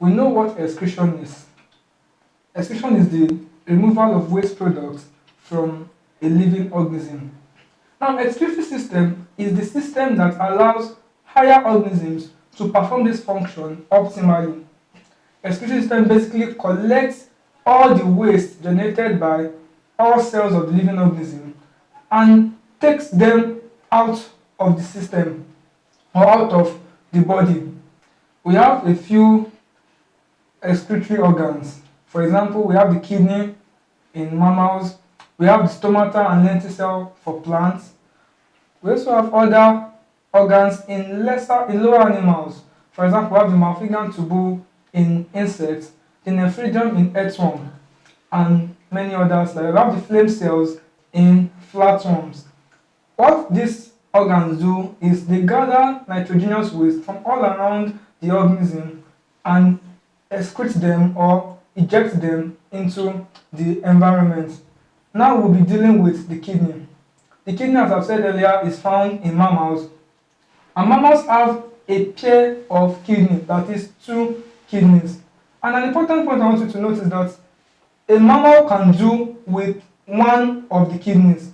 we know what excretion is. Excretion is the removal of waste products from a living organism. Now, excretory system is the system that allows higher organisms to perform this function optimally. Excretory system basically collects all the waste generated by all cells of the living organism and takes them out of the system or out of the body. We have a few excretory organs. For example, we have the kidney in mammals, we have the stomata and lenticel for plants. We also have other organs in lower animals. For example, we have the malfigam tubule in insects, the nephridium in earthworm, and many others. Like we have the flame cells in flatworms. What these organs do is they gather nitrogenous waste from all around the organism and excrete them or eject them into the environment. Now we'll be dealing with the kidney. The kidney, as I've said earlier, is found in mammals, and mammals have a pair of kidneys, that is, two kidneys. And an important point I want you to note is that a mammal can do with one of the kidneys.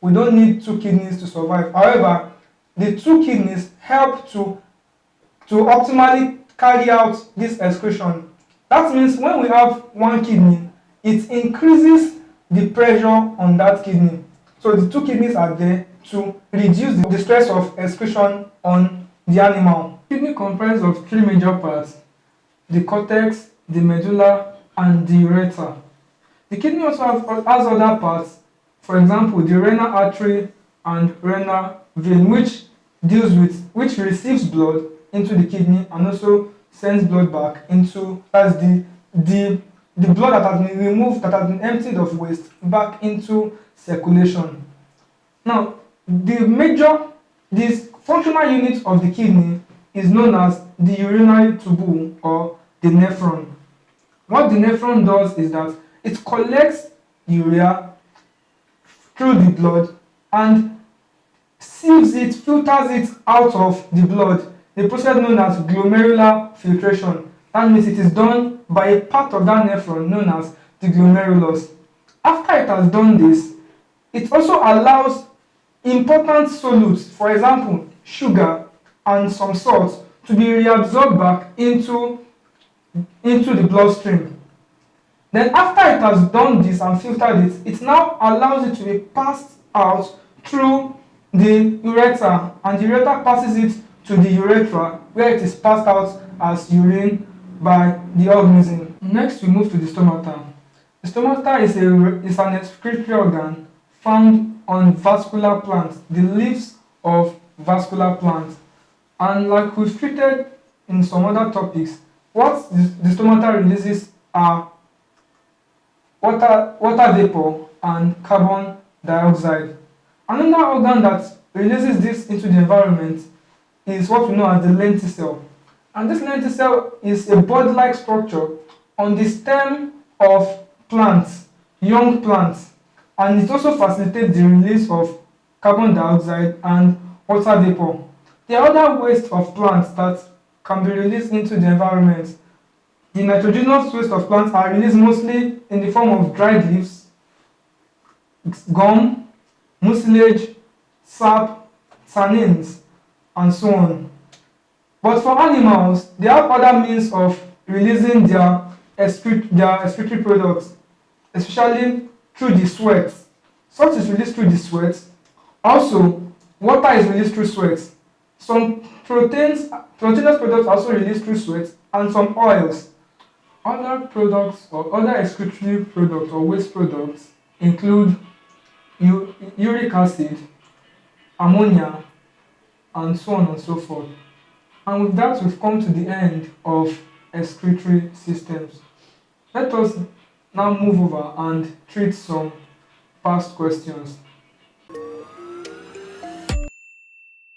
We don't need two kidneys to survive. However, the two kidneys help to optimally carry out this excretion. That means when we have one kidney, it increases the pressure on that kidney. So the two kidneys are there to reduce the stress of excretion on the animal. Kidney comprises of three major parts: the cortex, the medulla, and the ureter. The kidney also has other parts, for example, the renal artery and renal vein, which receives blood into the kidney and also sends blood back into, that's the blood that has been removed, that has been emptied of waste, back into circulation. Now, this functional unit of the kidney is known as the urinary tubule or the nephron. What the nephron does is that it collects urea through the blood and sieves it, filters it out of the blood, the process known as glomerular filtration. That means it is done by a part of that nephron known as the glomerulus. After it has done this, it also allows important solutes, for example, sugar and some salts, to be reabsorbed back into the bloodstream. Then after it has done this and filtered it, it now allows it to be passed out through the ureter, and the ureter passes it to the urethra, where it is passed out as urine by the organism. Next, we move to the stomata. The stomata is an excretory organ found on vascular plants, the leaves of vascular plants. And like we've treated in some other topics, what the stomata releases are water vapor and carbon dioxide. Another organ that releases this into the environment is what we know as the lenticel. And this lenticel is a bud-like structure on the stem of plants, young plants, and it also facilitates the release of carbon dioxide and water vapor. There are other waste of plants that can be released into the environment. The nitrogenous waste of plants are released mostly in the form of dried leaves, gum, mucilage, sap, tannins, and so on. But for animals, they have other means of releasing their excretory products, especially through the sweat. Salt is released through the sweat. Also, water is released through sweat. Some proteinous products are also released through sweat, and some oils. Other products or other excretory products or waste products include uric acid, ammonia, and so on and so forth. And with that, we've come to the end of excretory systems. Let us now move over and treat some past questions.